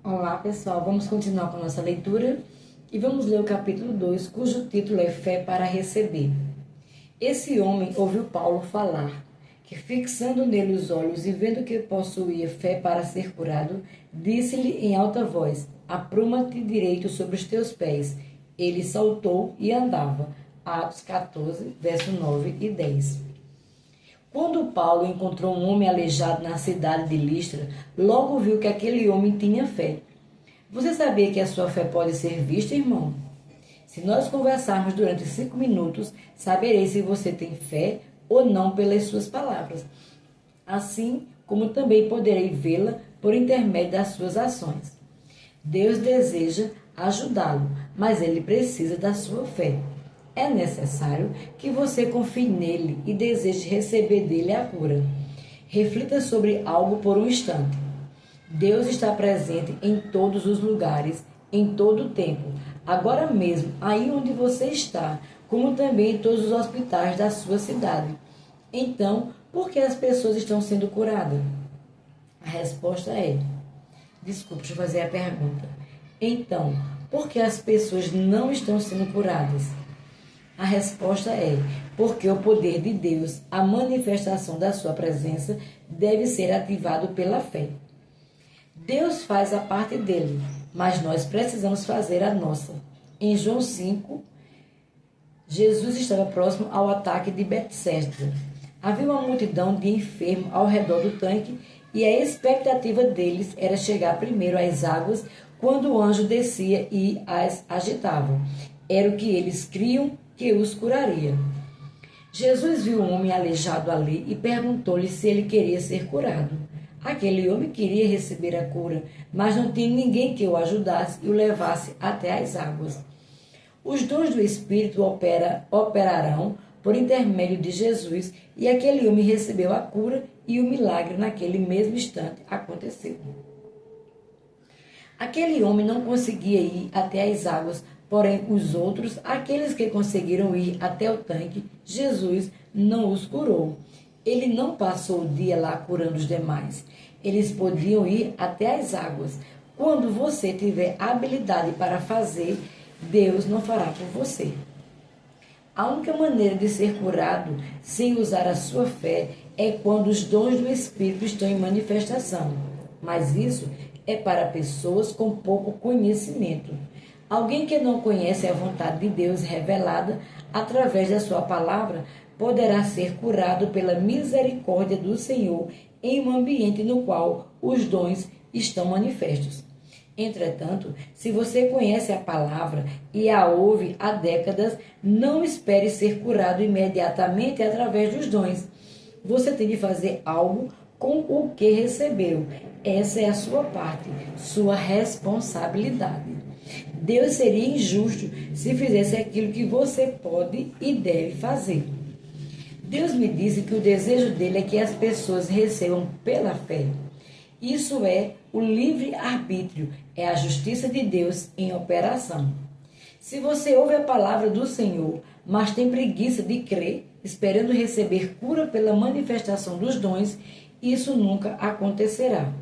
Olá, pessoal. Vamos continuar com a nossa leitura e vamos ler o capítulo 2, cujo título é Fé para Receber. Esse homem ouviu Paulo falar, que fixando nele os olhos e vendo que possuía fé para ser curado, disse-lhe em alta voz: Apruma-te direito sobre os teus pés. Ele saltou e andava. Atos 14, verso 9 e 10. Quando Paulo encontrou um homem aleijado na cidade de Listra, logo viu que aquele homem tinha fé. Você sabia que a sua fé pode ser vista, irmão? Se nós conversarmos durante 5 minutos, saberei se você tem fé ou não pelas suas palavras. Assim como também poderei vê-la por intermédio das suas ações. Deus deseja ajudá-lo, mas ele precisa da sua fé. É necessário que você confie nele e deseje receber dele a cura. Reflita sobre algo por um instante. Deus está presente em todos os lugares, em todo o tempo, agora mesmo, aí onde você está, como também em todos os hospitais da sua cidade. Então, por que as pessoas estão sendo curadas? A resposta é: desculpe, deixa eu fazer a pergunta. Então, por que as pessoas não estão sendo curadas? A resposta é: porque o poder de Deus, a manifestação da sua presença, deve ser ativado pela fé. Deus faz a parte dele, mas nós precisamos fazer a nossa. Em João 5, Jesus estava próximo ao ataque de Betsesda. Havia uma multidão de enfermos ao redor do tanque e a expectativa deles era chegar primeiro às águas quando o anjo descia e as agitava. Era o que eles criam que os curaria. Jesus viu um homem aleijado ali e perguntou-lhe se ele queria ser curado. Aquele homem queria receber a cura, mas não tinha ninguém que o ajudasse e o levasse até as águas. Os dons do Espírito operarão por intermédio de Jesus e aquele homem recebeu a cura e o milagre naquele mesmo instante aconteceu. Aquele homem não conseguia ir até as águas, porém os outros, aqueles que conseguiram ir até o tanque, Jesus não os curou. Ele não passou o dia lá curando os demais. Eles podiam ir até as águas. Quando você tiver habilidade para fazer, Deus não fará por você. A única maneira de ser curado sem usar a sua fé é quando os dons do Espírito estão em manifestação. Mas isso é para pessoas com pouco conhecimento. Alguém que não conhece a vontade de Deus revelada através da sua palavra poderá ser curado pela misericórdia do Senhor em um ambiente no qual os dons estão manifestos. Entretanto, se você conhece a palavra e a ouve há décadas, não espere ser curado imediatamente através dos dons. Você tem de fazer algo com o que recebeu. Essa é a sua parte, sua responsabilidade. Deus seria injusto se fizesse aquilo que você pode e deve fazer. Deus me disse que o desejo dele é que as pessoas recebam pela fé. Isso é o livre-arbítrio, é a justiça de Deus em operação. Se você ouve a palavra do Senhor, mas tem preguiça de crer, esperando receber cura pela manifestação dos dons, isso nunca acontecerá.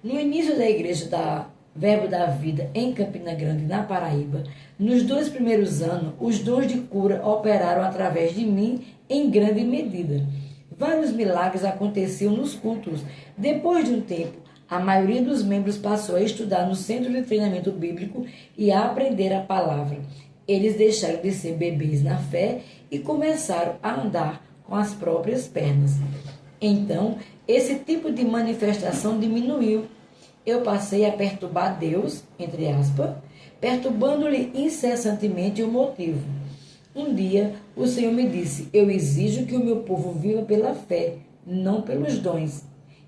No início da igreja da Verbo da Vida em Campina Grande, na Paraíba, nos 2 primeiros anos, os dons de cura operaram através de mim em grande medida. Vários milagres aconteciam nos cultos. Depois de um tempo, a maioria dos membros passou a estudar no Centro de Treinamento Bíblico e a aprender a palavra. Eles deixaram de ser bebês na fé e começaram a andar com as próprias pernas. Então, esse tipo de manifestação diminuiu. Eu passei a perturbar Deus, entre aspas, perturbando-lhe incessantemente o motivo. Um dia, o Senhor me disse: eu exijo que o meu povo viva pela fé, não pelos dons.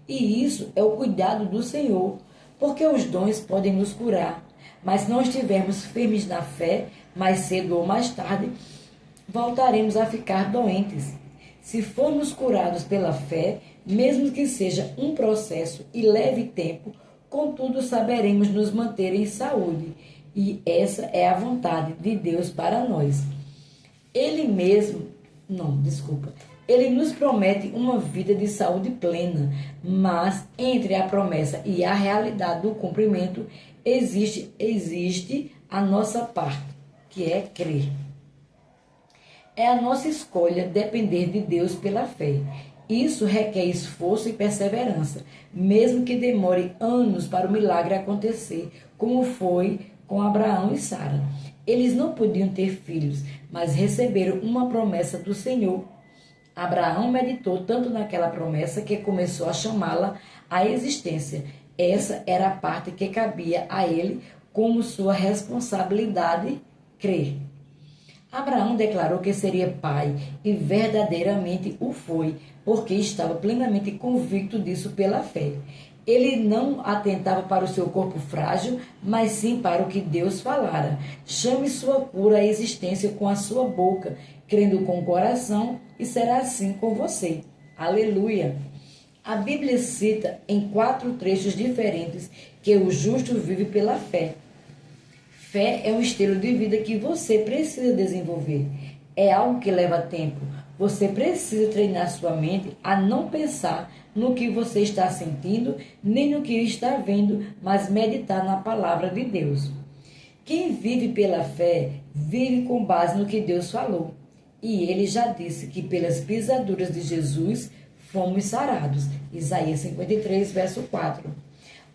E isso é o cuidado do Senhor, porque os dons podem nos curar, mas se não estivermos firmes na fé, mais cedo ou mais tarde, voltaremos a ficar doentes. Se formos curados pela fé, mesmo que seja um processo e leve tempo, contudo saberemos nos manter em saúde, e essa é a vontade de Deus para nós. Ele nos promete uma vida de saúde plena, mas entre a promessa e a realidade do cumprimento existe a nossa parte, que é crer. É a nossa escolha depender de Deus pela fé. Isso requer esforço e perseverança, mesmo que demore anos para o milagre acontecer, como foi com Abraão e Sara. Eles não podiam ter filhos, mas receberam uma promessa do Senhor. Abraão meditou tanto naquela promessa que começou a chamá-la à existência. Essa era a parte que cabia a ele como sua responsabilidade crer. Abraão declarou que seria pai e verdadeiramente o foi, porque estava plenamente convicto disso pela fé. Ele não atentava para o seu corpo frágil, mas sim para o que Deus falara. Chame sua cura à existência com a sua boca, crendo com o coração, e será assim com você. Aleluia! A Bíblia cita em 4 trechos diferentes que o justo vive pela fé. Fé é um estilo de vida que você precisa desenvolver. É algo que leva tempo. Você precisa treinar sua mente a não pensar no que você está sentindo, nem no que está vendo, mas meditar na palavra de Deus. Quem vive pela fé, vive com base no que Deus falou. E ele já disse que pelas pisaduras de Jesus fomos sarados. Isaías 53, verso 4.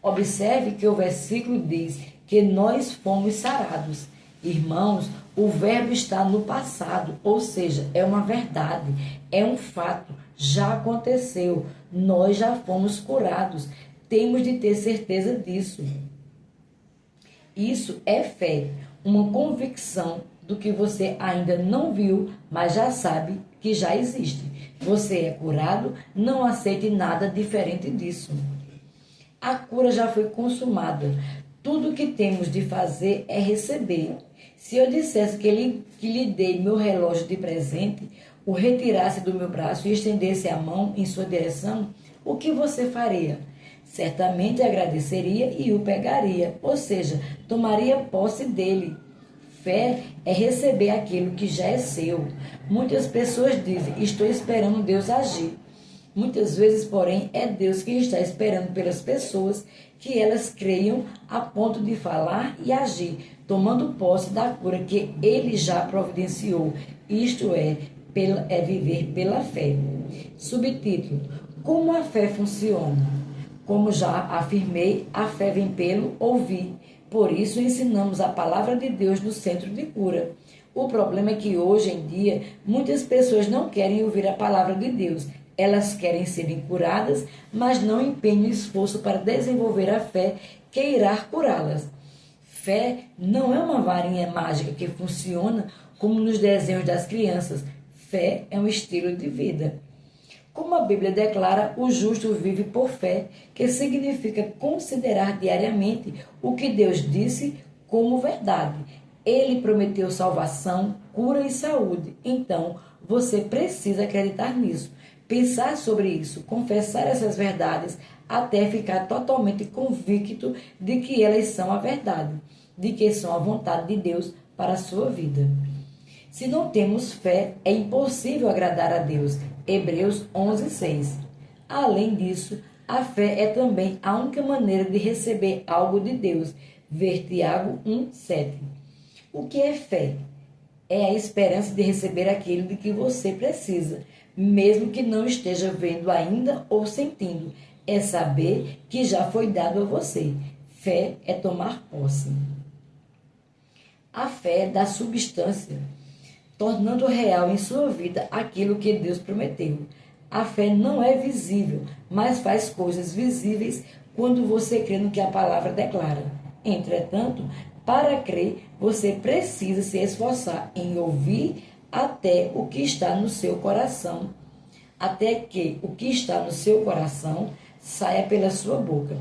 Observe que o versículo diz que nós fomos sarados. Irmãos, o verbo está no passado, ou seja, é uma verdade, é um fato, já aconteceu, nós já fomos curados, temos de ter certeza disso. Isso é fé, uma convicção do que você ainda não viu, mas já sabe que já existe. Você é curado, não aceite nada diferente disso. A cura já foi consumada. Tudo o que temos de fazer é receber. Se eu dissesse que lhe dei meu relógio de presente, o retirasse do meu braço e estendesse a mão em sua direção, o que você faria? Certamente agradeceria e o pegaria, ou seja, tomaria posse dele. Fé é receber aquilo que já é seu. Muitas pessoas dizem, estou esperando Deus agir. Muitas vezes, porém, é Deus que está esperando pelas pessoas que elas creiam a ponto de falar e agir, tomando posse da cura que Ele já providenciou. Isto é viver pela fé. Subtítulo: Como a fé funciona? Como já afirmei, a fé vem pelo ouvir. Por isso, ensinamos a palavra de Deus no centro de cura. O problema é que hoje em dia, muitas pessoas não querem ouvir a palavra de Deus. Elas querem serem curadas, mas não empenham esforço para desenvolver a fé que irá curá-las. Fé não é uma varinha mágica que funciona como nos desenhos das crianças. Fé é um estilo de vida. Como a Bíblia declara, o justo vive por fé, que significa considerar diariamente o que Deus disse como verdade. Ele prometeu salvação, cura e saúde. Então, você precisa acreditar nisso. Pensar sobre isso, confessar essas verdades até ficar totalmente convicto de que elas são a verdade, de que são a vontade de Deus para a sua vida. Se não temos fé, é impossível agradar a Deus. Hebreus 11:6. Além disso, a fé é também a única maneira de receber algo de Deus. Ver Tiago 1:7. O que é fé? É a esperança de receber aquilo de que você precisa, mesmo que não esteja vendo ainda ou sentindo. É saber que já foi dado a você. Fé é tomar posse. A fé dá substância, tornando real em sua vida aquilo que Deus prometeu. A fé não é visível, mas faz coisas visíveis quando você crê no que a palavra declara. Entretanto, para crer, você precisa se esforçar em ouvir até o que está no seu coração, até que o que está no seu coração saia pela sua boca.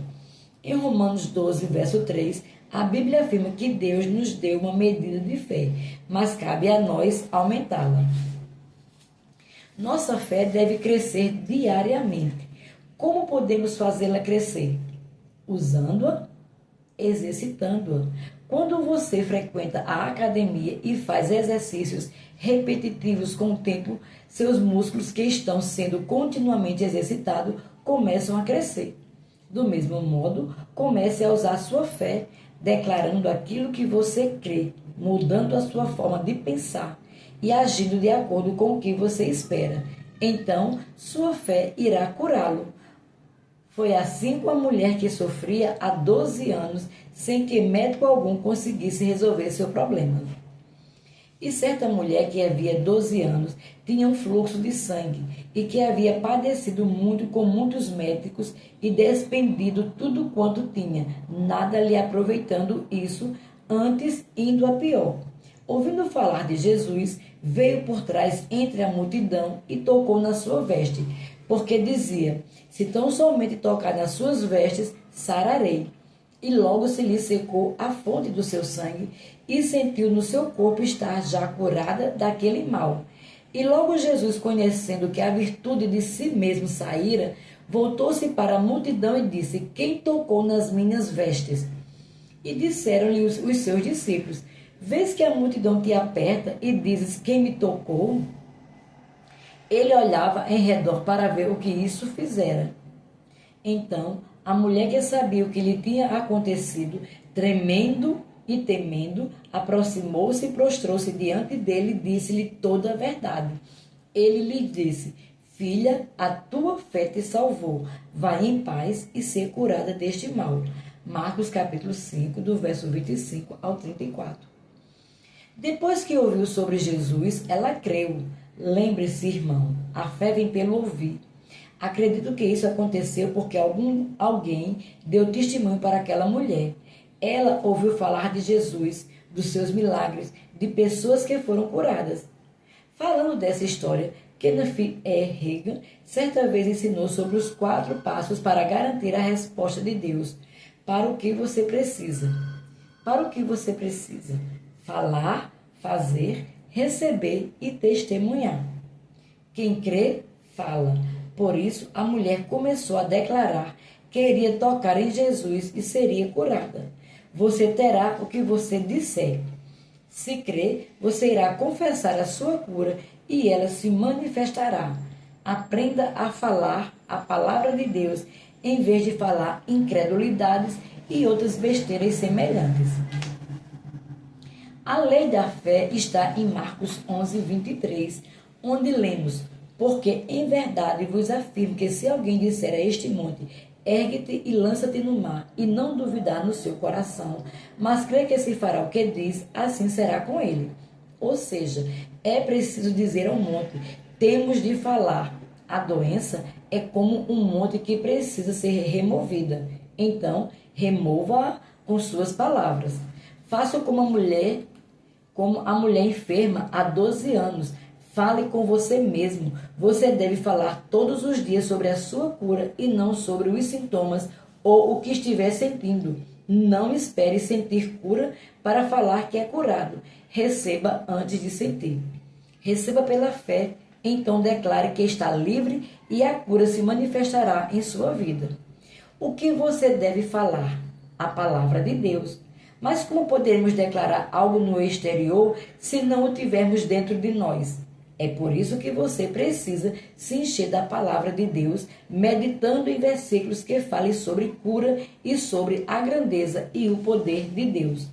Em Romanos 12, verso 3, a Bíblia afirma que Deus nos deu uma medida de fé, mas cabe a nós aumentá-la. Nossa fé deve crescer diariamente. Como podemos fazê-la crescer? Usando-a, exercitando-a. Quando você frequenta a academia e faz exercícios repetitivos com o tempo, seus músculos que estão sendo continuamente exercitados começam a crescer. Do mesmo modo, comece a usar sua fé, declarando aquilo que você crê, mudando a sua forma de pensar e agindo de acordo com o que você espera. Então, sua fé irá curá-lo. Foi assim com a mulher que sofria há 12 anos, sem que médico algum conseguisse resolver seu problema. E certa mulher que havia 12 anos tinha um fluxo de sangue e que havia padecido muito com muitos médicos e despendido tudo quanto tinha, nada lhe aproveitando isso, antes indo a pior. Ouvindo falar de Jesus, veio por trás entre a multidão e tocou na sua veste, porque dizia: se tão somente tocar nas suas vestes, sararei. E logo se lhe secou a fonte do seu sangue, e sentiu no seu corpo estar já curada daquele mal. E logo Jesus, conhecendo que a virtude de si mesmo saíra, voltou-se para a multidão e disse: quem tocou nas minhas vestes? E disseram-lhe os seus discípulos: vês que a multidão te aperta e dizes: quem me tocou? Ele olhava em redor para ver o que isso fizera. Então, a mulher que sabia o que lhe tinha acontecido, tremendo e temendo, aproximou-se e prostrou-se diante dele e disse-lhe toda a verdade. Ele lhe disse: filha, a tua fé te salvou. Vai em paz e ser curada deste mal. Marcos capítulo 5, do verso 25 ao 34. Depois que ouviu sobre Jesus, ela creu. Lembre-se, irmão, a fé vem pelo ouvir. Acredito que isso aconteceu porque alguém deu testemunho para aquela mulher. Ela ouviu falar de Jesus, dos seus milagres, de pessoas que foram curadas. Falando dessa história, Kenneth E. Hagin certa vez ensinou sobre os 4 passos para garantir a resposta de Deus. Para o que você precisa? Para o que você precisa? Falar, fazer, receber e testemunhar. Quem crê, fala. Por isso, a mulher começou a declarar que iria tocar em Jesus e seria curada. Você terá o que você disser. Se crer, você irá confessar a sua cura e ela se manifestará. Aprenda a falar a palavra de Deus em vez de falar incredulidades e outras besteiras semelhantes. A lei da fé está em Marcos 11, 23, onde lemos: porque em verdade vos afirmo que se alguém disser a este monte, ergue-te e lança-te no mar, e não duvidar no seu coração, mas crê que se fará o que diz, assim será com ele. Ou seja, é preciso dizer ao monte: temos de falar. A doença é como um monte que precisa ser removida. Então, remova-a com suas palavras. Faça como a mulher enferma há 12 anos. Fale com você mesmo. Você deve falar todos os dias sobre a sua cura e não sobre os sintomas ou o que estiver sentindo. Não espere sentir cura para falar que é curado. Receba antes de sentir. Receba pela fé, então declare que está livre e a cura se manifestará em sua vida. O que você deve falar? A palavra de Deus. Mas como podemos declarar algo no exterior se não o tivermos dentro de nós? É por isso que você precisa se encher da palavra de Deus, meditando em versículos que falem sobre cura e sobre a grandeza e o poder de Deus.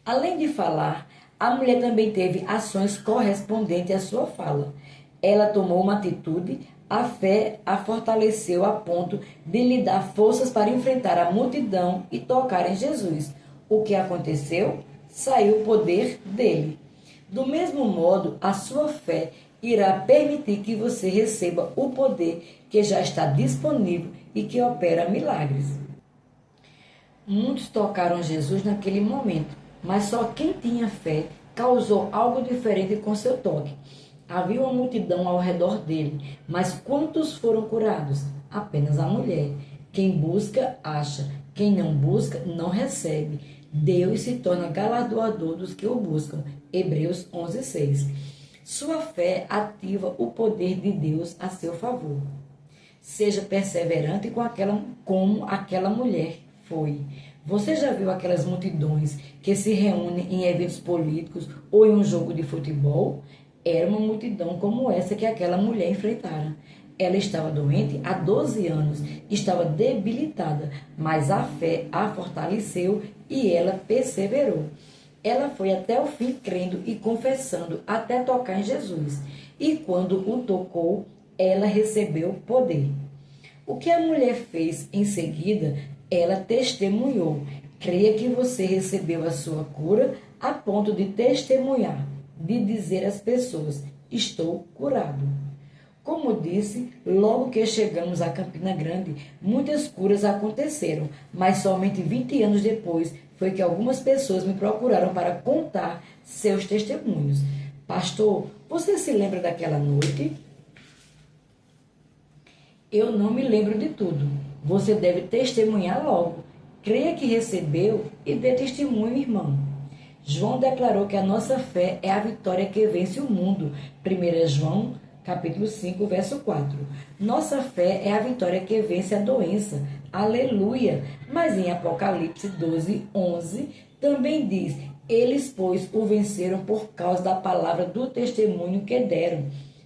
Além de falar, a mulher também teve ações correspondentes à sua fala. Ela tomou uma atitude, a fé a fortaleceu a ponto de lhe dar forças para enfrentar a multidão e tocar em Jesus. O que aconteceu? Saiu o poder dele. Do mesmo modo, a sua fé irá permitir que você receba o poder que já está disponível e que opera milagres. Muitos tocaram Jesus naquele momento, mas só quem tinha fé causou algo diferente com seu toque. Havia uma multidão ao redor dele, mas quantos foram curados? Apenas a mulher. Quem busca, acha. Quem não busca, não recebe. Deus se torna galardoador dos que o buscam. Hebreus 11:6. Sua fé ativa o poder de Deus a seu favor. Seja perseverante como aquela mulher foi. Você já viu aquelas multidões que se reúnem em eventos políticos ou em um jogo de futebol? Era uma multidão como essa que aquela mulher enfrentara. Ela estava doente há 12 anos, estava debilitada, mas a fé a fortaleceu e ela perseverou. Ela foi até o fim crendo e confessando até tocar em Jesus. E quando o tocou, ela recebeu poder. O que a mulher fez em seguida, ela testemunhou. Creia que você recebeu a sua cura a ponto de testemunhar, de dizer às pessoas: estou curado. Como disse, logo que chegamos a Campina Grande, muitas curas aconteceram, mas somente 20 anos depois foi que algumas pessoas me procuraram para contar seus testemunhos. Pastor, você se lembra daquela noite? Eu não me lembro de tudo. Você deve testemunhar logo. Creia que recebeu e dê testemunho, irmão. João declarou que a nossa fé é a vitória que vence o mundo. 1 João, capítulo 5, verso 4. Nossa fé é a vitória que vence a doença. Aleluia! Mas em Apocalipse 12, 11, também diz: eles, pois, o venceram por causa da palavra do testemunho que deram.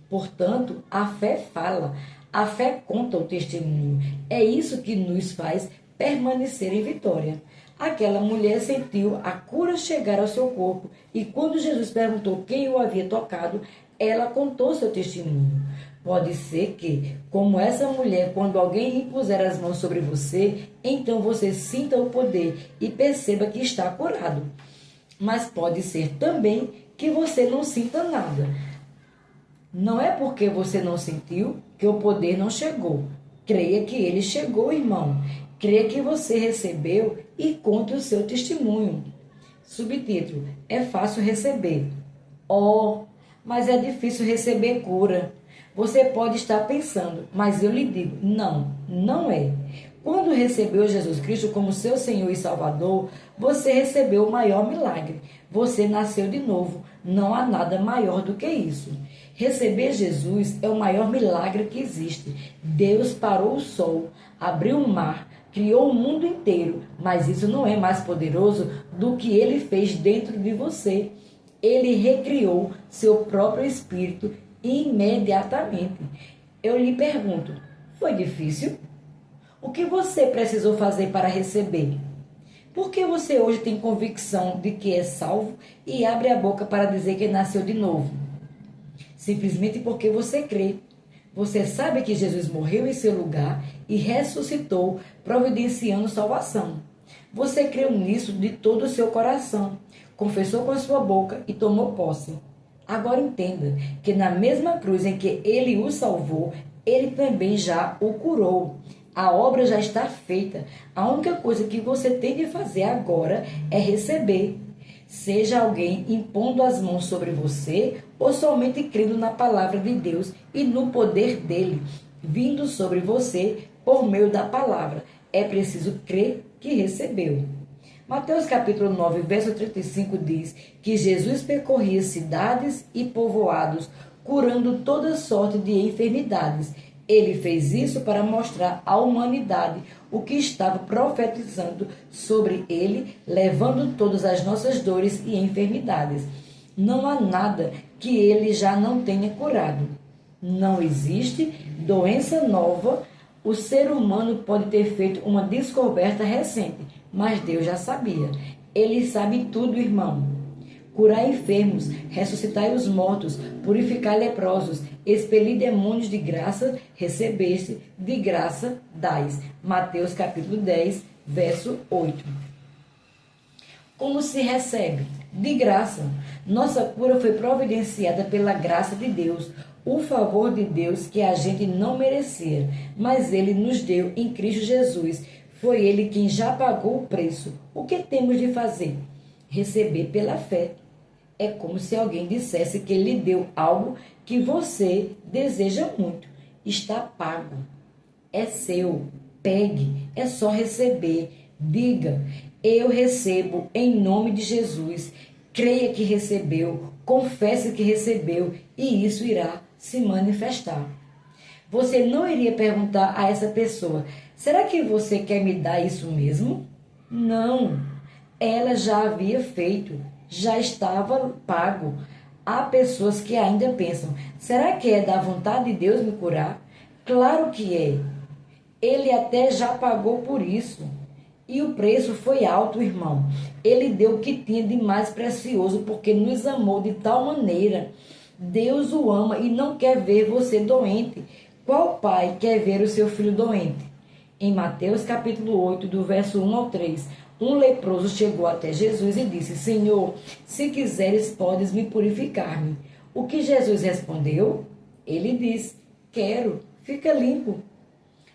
Portanto, a fé fala. A fé conta o testemunho. É isso que nos faz permanecer em vitória. Aquela mulher sentiu a cura chegar ao seu corpo e quando Jesus perguntou quem o havia tocado, ela contou seu testemunho. Pode ser que, como essa mulher, quando alguém impuser as mãos sobre você, então você sinta o poder e perceba que está curado. Mas pode ser também que você não sinta nada. Não é porque você não sentiu que o poder não chegou. Creia que ele chegou, irmão. Creia que você recebeu e conte o seu testemunho. Subtítulo: é fácil receber. Oh, mas é difícil receber cura. Você pode estar pensando, mas eu lhe digo, não, não é. Quando recebeu Jesus Cristo como seu Senhor e Salvador, você recebeu o maior milagre. Você nasceu de novo. Não há nada maior do que isso. Receber Jesus é o maior milagre que existe. Deus parou o sol, abriu o mar, criou o mundo inteiro, mas isso não é mais poderoso do que ele fez dentro de você. Ele recriou seu próprio espírito imediatamente. Eu lhe pergunto, foi difícil? O que você precisou fazer para receber? Por que você hoje tem convicção de que é salvo e abre a boca para dizer que nasceu de novo? Simplesmente porque você crê. Você sabe que Jesus morreu em seu lugar e ressuscitou, providenciando salvação. Você creu nisso de todo o seu coração, confessou com a sua boca e tomou posse. Agora entenda que na mesma cruz em que ele o salvou, ele também já o curou. A obra já está feita. A única coisa que você tem de fazer agora é receber. Seja alguém impondo as mãos sobre você ou somente crendo na palavra de Deus e no poder dele, vindo sobre você por meio da palavra. É preciso crer que recebeu. Mateus capítulo 9, verso 35 diz que Jesus percorria cidades e povoados, curando toda sorte de enfermidades. Ele fez isso para mostrar à humanidade o que estava profetizando sobre ele, levando todas as nossas dores e enfermidades. Não há nada que ele já não tenha curado. Não existe doença nova. O ser humano pode ter feito uma descoberta recente, mas Deus já sabia. Ele sabe tudo, irmão. Curar enfermos, ressuscitar os mortos, purificar leprosos, expelir demônios de graça, recebeste, de graça dais. Mateus capítulo 10, verso 8. Como se recebe? De graça. Nossa cura foi providenciada pela graça de Deus, o favor de Deus que a gente não merecia, mas Ele nos deu em Cristo Jesus. Foi Ele quem já pagou o preço. O que temos de fazer? Receber pela fé. É como se alguém dissesse que lhe deu algo que você deseja muito. Está pago. É seu. Pegue. É só receber. Diga: eu recebo em nome de Jesus. Creia que recebeu. Confesse que recebeu. E isso irá se manifestar. Você não iria perguntar a essa pessoa: será que você quer me dar isso mesmo? Não. Ela já havia feito. Já estava pago. Há pessoas que ainda pensam: será que é da vontade de Deus me curar? Claro que é. Ele até já pagou por isso. E o preço foi alto, irmão. Ele deu o que tinha de mais precioso, porque nos amou de tal maneira. Deus o ama e não quer ver você doente. Qual pai quer ver o seu filho doente? Em Mateus capítulo 8, do verso 1 ao 3, um leproso chegou até Jesus e disse: Senhor, se quiseres, podes me purificar-me. O que Jesus respondeu? Ele disse: quero, fica limpo.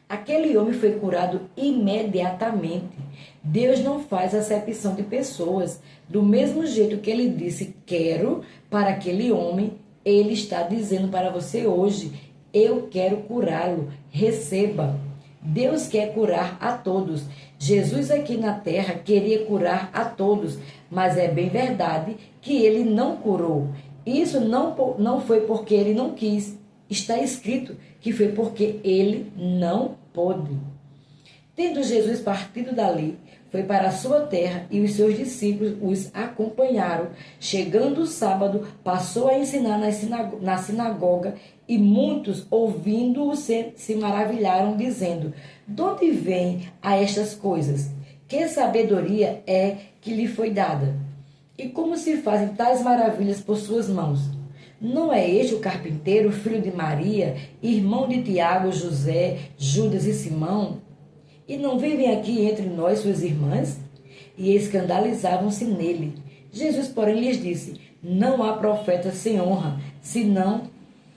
Aquele homem foi curado imediatamente. Deus não faz acepção de pessoas. Do mesmo jeito que ele disse quero para aquele homem, ele está dizendo para você hoje: eu quero curá-lo. Receba. Deus quer curar a todos. Jesus aqui na terra queria curar a todos, mas é bem verdade que ele não curou. Isso não foi porque ele não quis. Está escrito que foi porque ele não pôde. Tendo Jesus partido dali, foi para a sua terra e os seus discípulos os acompanharam. Chegando o sábado, passou a ensinar na sinagoga e muitos, ouvindo-o, se maravilharam, dizendo: de onde vêm a estas coisas? Que sabedoria é que lhe foi dada? E como se fazem tais maravilhas por suas mãos? Não é este o carpinteiro, filho de Maria, irmão de Tiago, José, Judas e Simão? E não vivem aqui entre nós suas irmãs? E escandalizavam-se nele. Jesus, porém, lhes disse: não há profeta sem honra, senão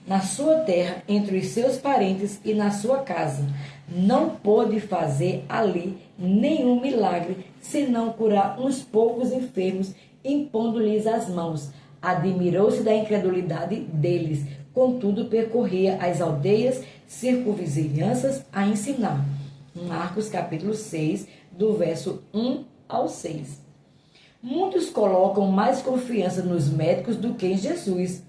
na sua terra, entre os seus parentes e na sua casa. Não pôde fazer ali nenhum milagre, senão curar uns poucos enfermos, impondo-lhes as mãos. Admirou-se da incredulidade deles, contudo percorria as aldeias circunvizinhanças a ensinar. Marcos capítulo 6, do verso 1 ao 6. Muitos colocam mais confiança nos médicos do que em Jesus.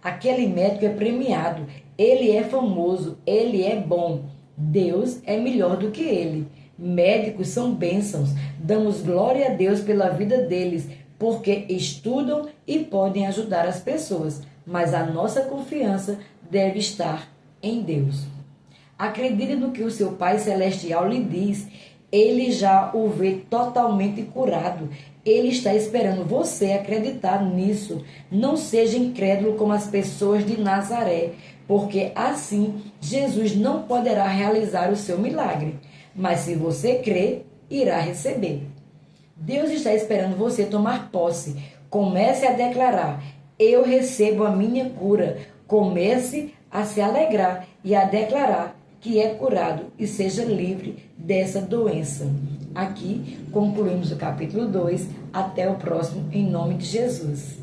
Aquele médico é premiado, ele é famoso, ele é bom. Deus é melhor do que ele. Médicos são bênçãos, damos glória a Deus pela vida deles, porque estudam e podem ajudar as pessoas, mas a nossa confiança deve estar em Deus. Acredite no que o seu Pai Celestial lhe diz. Ele já o vê totalmente curado. Ele está esperando você acreditar nisso. Não seja incrédulo como as pessoas de Nazaré, porque assim Jesus não poderá realizar o seu milagre. Mas se você crer, irá receber. Deus está esperando você tomar posse. Comece a declarar: eu recebo a minha cura. Comece a se alegrar e a declarar que é curado e seja livre dessa doença. Aqui concluímos o capítulo 2. Até o próximo, em nome de Jesus.